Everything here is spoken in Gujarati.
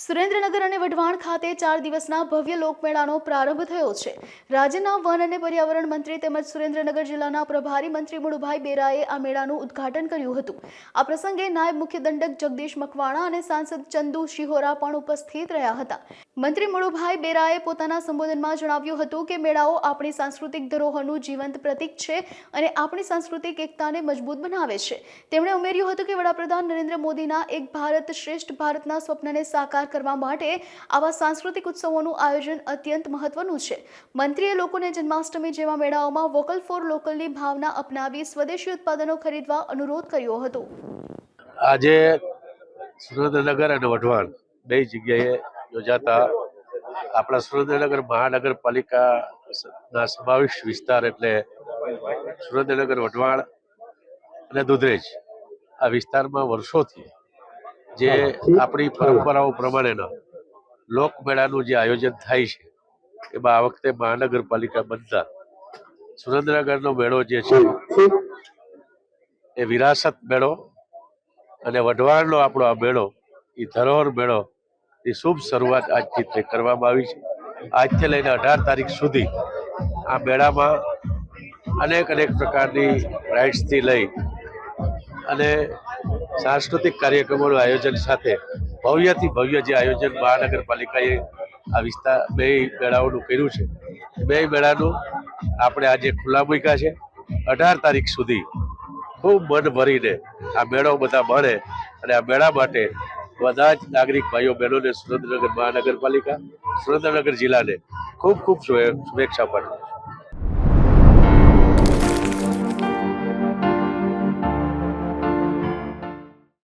સુરેન્દ્રનગર અને વઢવાણ ખાતે 4 દિવસના ભવ્ય લોકમેળાનો પ્રારંભ થયો છે। રાજ્યના વન અને પર્યાવરણ મંત્રી તેમજ સુરેન્દ્રનગર જિલ્લાના પ્રભારી મંત્રી મુળુભાઈ બેરાએ આ મેળાનું ઉદ્ઘાટન કર્યું હતું। આ પ્રસંગે નાયબ મુખ્ય દંડક જગદીશ મકવાણા અને સાંસદ ચંદુ શિહોરા પણ ઉપસ્થિત રહ્યા હતા। મંત્રી મુળુભાઈ બેરાએ પોતાના સંબોધનમાં જણાવ્યું હતું કે મેળાઓ આપણી સાંસ્કૃતિક ધરોહરનું જીવંત પ્રતીક છે અને આપણી સાંસ્કૃતિક એકતાને મજબૂત બનાવે છે। તેમણે ઉમેર્યું હતું કે વડાપ્રધાન નરેન્દ્ર મોદીના એક ભારત શ્રેષ્ઠ ભારતના સ્વપ્નને સાકાર કરવા માટે આવા સાંસ્કૃતિક ઉત્સવોનું આયોજન અત્યંત મહત્વનું છે। મંત્રીએ લોકોને જન્માષ્ટમી જેવા મેળાઓમાં વોકલ ફોર લોકલની ભાવના અપનાવી સ્વદેશી ઉત્પાદનો ખરીદવા અનુરોધ કર્યો હતો। આજે સુરેન્દ્રનગર અને વઢવાણ બે જગ્યાએ યોજાતા આપણા સુરેન્દ્રનગર મહાનગરપાલિકાના સમાવિષ્ટ વિસ્તાર એટલે સુરેન્દ્રનગર, વઢવાણ અને દુધરેજ આ વિસ્તારમાં વર્ષોથી જે આપણી પરંપરાઓ પ્રમાણેના લોકમેળાનું જે આયોજન થાય છે એમાં આ વખતે મહાનગરપાલિકા બનતા સુરેન્દ્રનગરનો મેળો જે છે એ વિરાસત મેળો અને વઢવાણનો આપણો આ મેળો એ ધરોહર મેળો એ શુભ શરૂઆત આજથી કરવામાં આવી છે। આજથી લઈને 18 તારીખ સુધી આ મેળામાં અનેક પ્રકારની રાઇડ્સથી લઈ અને સાંસ્કૃતિક કાર્યક્રમોનું આયોજન સાથે ભવ્યથી ભવ્ય જે આયોજન મહાનગરપાલિકાએ આ વિસ્તાર બે મેળાઓનું કર્યું છે, બે મેળાનું આપણે આજે ખુલ્લા મૂક્યા છે। 18 તારીખ સુધી ખૂબ મન ભરીને આ મેળો બધા મળે અને આ મેળા માટે બધા જ નાગરિક ભાઈઓ બહેનોને સુરેન્દ્રનગર મહાનગરપાલિકા, સુરેન્દ્રનગર જિલ્લાને ખૂબ શુભેચ્છા પાઠવું।